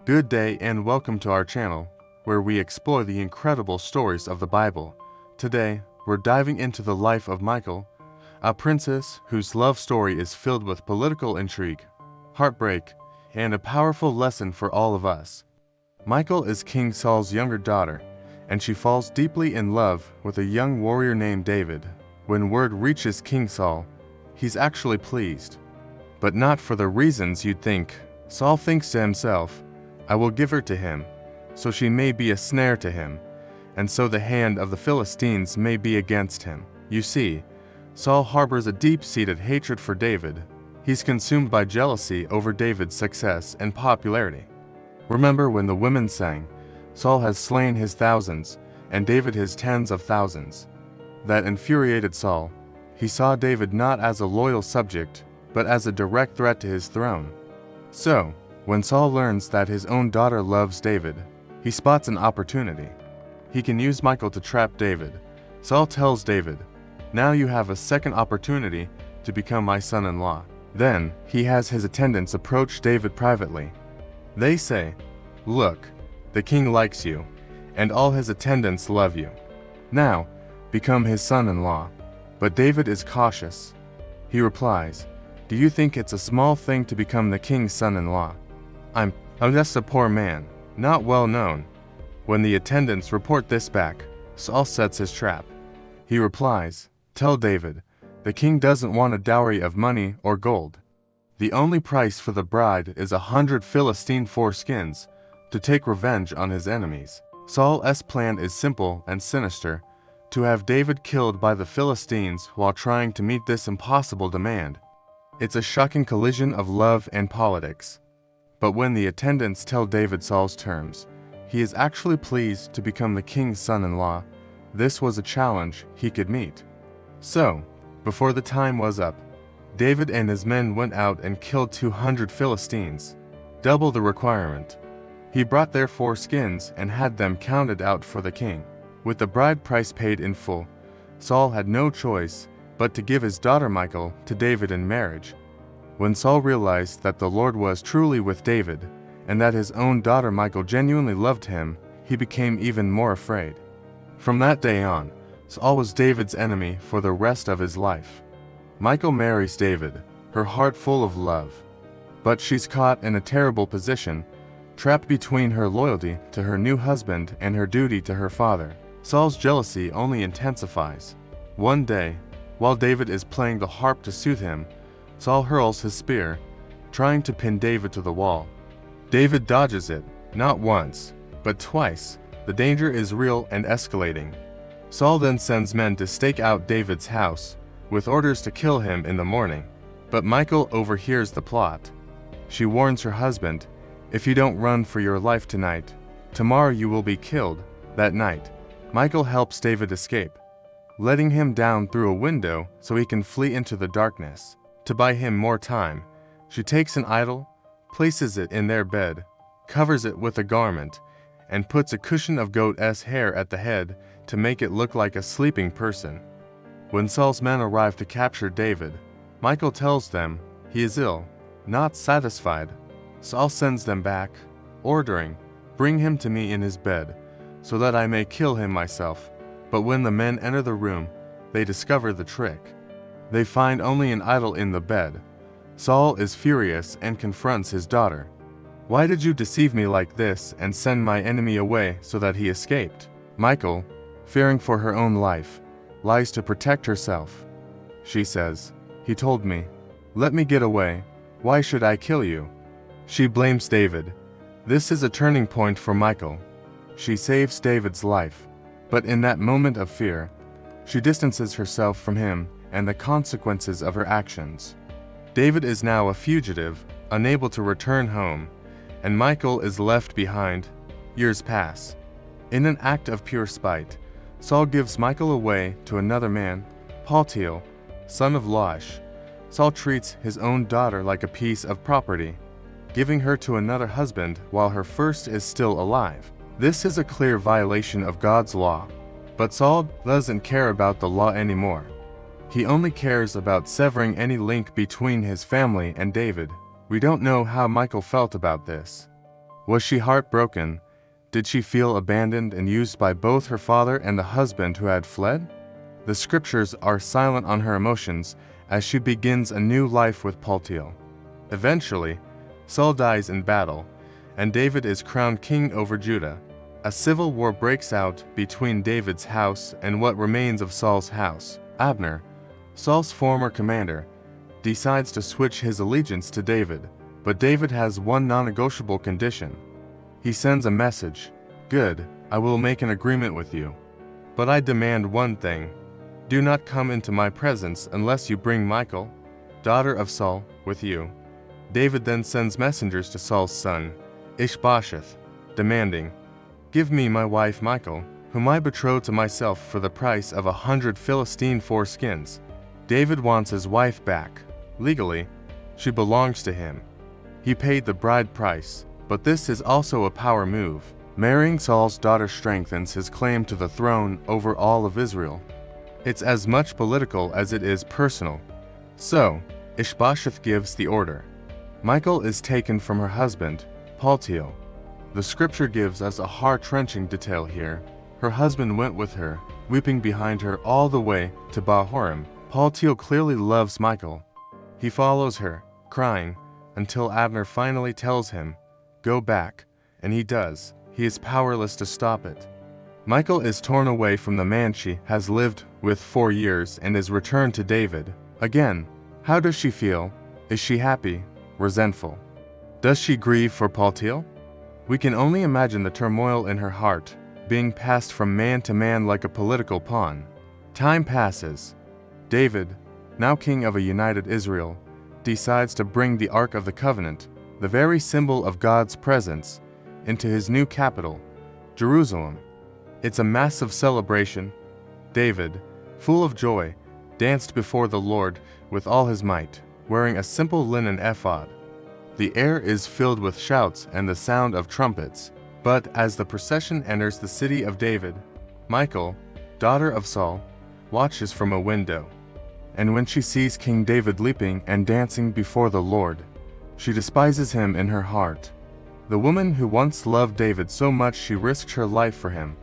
Good day and welcome to our channel, where we explore the incredible stories of the Bible. Today, we're diving into the life of Michal, a princess whose love story is filled with political intrigue, heartbreak, and a powerful lesson for all of us. Michal is King Saul's younger daughter, and she falls deeply in love with a young warrior named David. When word reaches King Saul, he's actually pleased. But not for the reasons you'd think. Saul thinks to himself, I will give her to him, so she may be a snare to him, and so the hand of the Philistines may be against him. You see, Saul harbors a deep-seated hatred for David. He's consumed by jealousy over David's success and popularity. Remember when the women sang, Saul has slain his thousands, and David his tens of thousands. That infuriated Saul. He saw David not as a loyal subject, but as a direct threat to his throne. So, when Saul learns that his own daughter loves David, he spots an opportunity. He can use Michal to trap David. Saul tells David, now you have a second opportunity to become my son-in-law. Then, he has his attendants approach David privately. They say, look, the king likes you, and all his attendants love you. Now, become his son-in-law. But David is cautious. He replies, do you think it's a small thing to become the king's son-in-law? I'm just a poor man, not well known. When the attendants report this back, Saul sets his trap. He replies, tell David, the king doesn't want a dowry of money or gold. The only price for the bride is 100 Philistine foreskins to take revenge on his enemies. Saul's plan is simple and sinister, to have David killed by the Philistines while trying to meet this impossible demand. It's a shocking collision of love and politics. But when the attendants tell David Saul's terms, he is actually pleased to become the king's son-in-law. This was a challenge he could meet. So, before the time was up, David and his men went out and killed 200 Philistines, double the requirement. He brought their foreskins and had them counted out for the king. With the bride price paid in full, Saul had no choice but to give his daughter Michal to David in marriage. When Saul realized that the Lord was truly with David, and that his own daughter Michal genuinely loved him, he became even more afraid. From that day on, Saul was David's enemy for the rest of his life. Michal marries David, her heart full of love. But she's caught in a terrible position, trapped between her loyalty to her new husband and her duty to her father. Saul's jealousy only intensifies. One day, while David is playing the harp to soothe him, Saul hurls his spear, trying to pin David to the wall. David dodges it, not once, but twice. The danger is real and escalating. Saul then sends men to stake out David's house, with orders to kill him in the morning. But Michal overhears the plot. She warns her husband, if you don't run for your life tonight, tomorrow you will be killed. That night, Michal helps David escape, letting him down through a window so he can flee into the darkness. To buy him more time, she takes an idol, places it in their bed, covers it with a garment, and puts a cushion of goat's hair at the head to make it look like a sleeping person. When Saul's men arrive to capture David, Michal tells them he is ill. Not satisfied, Saul sends them back, ordering, bring him to me in his bed, so that I may kill him myself. But when the men enter the room, they discover the trick. They find only an idol in the bed. Saul is furious and confronts his daughter. Why did you deceive me like this and send my enemy away so that he escaped? Michal, fearing for her own life, lies to protect herself. She says, he told me, let me get away. Why should I kill you? She blames David. This is a turning point for Michal. She saves David's life, but in that moment of fear, she distances herself from him and the consequences of her actions. David is now a fugitive, unable to return home, and Michal is left behind. Years pass. In an act of pure spite, Saul gives Michal away to another man, Paltiel, son of Laish. Saul treats his own daughter like a piece of property, giving her to another husband while her first is still alive. This is a clear violation of God's law. But Saul doesn't care about the law anymore. He only cares about severing any link between his family and David. We don't know how Michal felt about this. Was she heartbroken? Did she feel abandoned and used by both her father and the husband who had fled? The scriptures are silent on her emotions as she begins a new life with Paltiel. Eventually, Saul dies in battle, and David is crowned king over Judah. A civil war breaks out between David's house and what remains of Saul's house. Abner, Saul's former commander, decides to switch his allegiance to David, but David has one non-negotiable condition. He sends a message, "Good, I will make an agreement with you. But I demand one thing. Do not come into my presence unless you bring Michal, daughter of Saul, with you." David then sends messengers to Saul's son, Ishbosheth, demanding, "Give me my wife Michal, whom I betrothed to myself for the price of 100 Philistine foreskins." David wants his wife back. Legally, she belongs to him. He paid the bride price, but this is also a power move. Marrying Saul's daughter strengthens his claim to the throne over all of Israel. It's as much political as it is personal. So, Ishbosheth gives the order. Michal is taken from her husband, Paltiel. The scripture gives us a heart-wrenching detail here. Her husband went with her, weeping behind her all the way to Bahurim. Paltiel clearly loves Michal. He follows her, crying, until Abner finally tells him, "Go back," and he does. He is powerless to stop it. Michal is torn away from the man she has lived with 4 years and is returned to David. Again, how does she feel? Is she happy? Resentful? Does she grieve for Paltiel? We can only imagine the turmoil in her heart, being passed from man to man like a political pawn. Time passes. David, now king of a united Israel, decides to bring the Ark of the Covenant, the very symbol of God's presence, into his new capital, Jerusalem. It's a massive celebration. David, full of joy, danced before the Lord with all his might, wearing a simple linen ephod. The air is filled with shouts and the sound of trumpets. But as the procession enters the city of David, Michal, daughter of Saul, watches from a window. And when she sees King David leaping and dancing before the Lord, she despises him in her heart. The woman who once loved David so much she risked her life for him,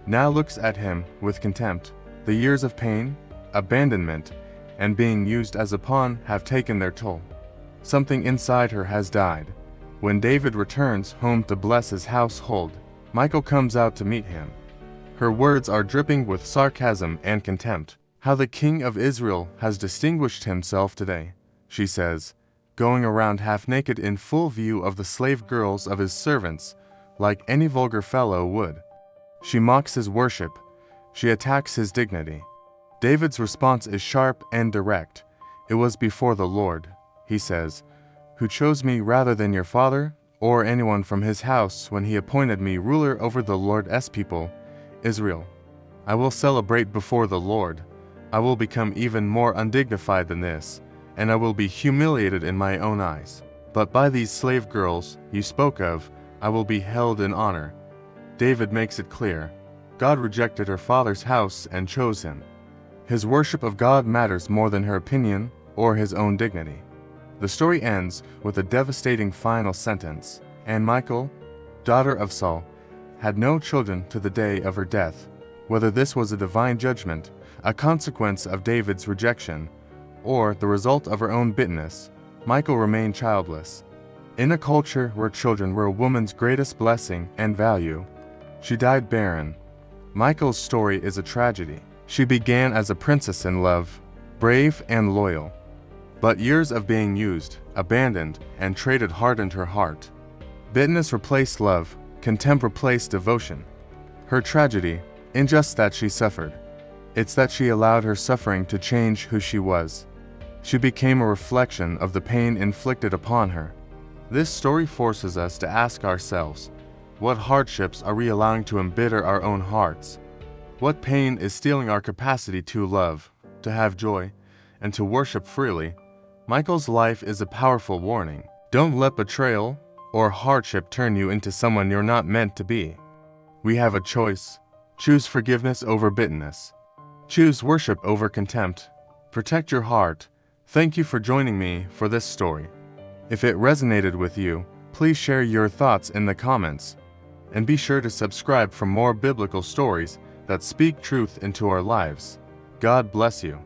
now looks at him with contempt. The years of pain, abandonment, and being used as a pawn have taken their toll. Something inside her has died. When David returns home to bless his household, Michal comes out to meet him. Her words are dripping with sarcasm and contempt. "How the king of Israel has distinguished himself today," she says, going around half naked in full view of the slave girls of his servants, like any vulgar fellow would. She mocks his worship. She attacks his dignity. David's response is sharp and direct. "It was before the Lord," he says, "who chose me rather than your father or anyone from his house when he appointed me ruler over the Lord's people, Israel. I will celebrate before the Lord. I will become even more undignified than this, and I will be humiliated in my own eyes. But by these slave girls you spoke of, I will be held in honor." David makes it clear. God rejected her father's house and chose him. His worship of God matters more than her opinion or his own dignity. The story ends with a devastating final sentence. "And Michal, daughter of Saul, had no children to the day of her death." Whether this was a divine judgment, a consequence of David's rejection, or the result of her own bitterness, Michal remained childless. In a culture where children were a woman's greatest blessing and value, she died barren. Michal's story is a tragedy. She began as a princess in love, brave and loyal. But years of being used, abandoned, and traded hardened her heart. Bitterness replaced love, contempt replaced devotion. Her tragedy, in just that she suffered. It's that she allowed her suffering to change who she was. She became a reflection of the pain inflicted upon her. This story forces us to ask ourselves, what hardships are we allowing to embitter our own hearts? What pain is stealing our capacity to love, to have joy, and to worship freely? Michal's life is a powerful warning. Don't let betrayal or hardship turn you into someone you're not meant to be. We have a choice. Choose forgiveness over bitterness. Choose worship over contempt. Protect your heart. Thank you for joining me for this story. If it resonated with you, Please share your thoughts in the comments, and be sure to subscribe for more biblical stories that speak truth into our lives. God bless you.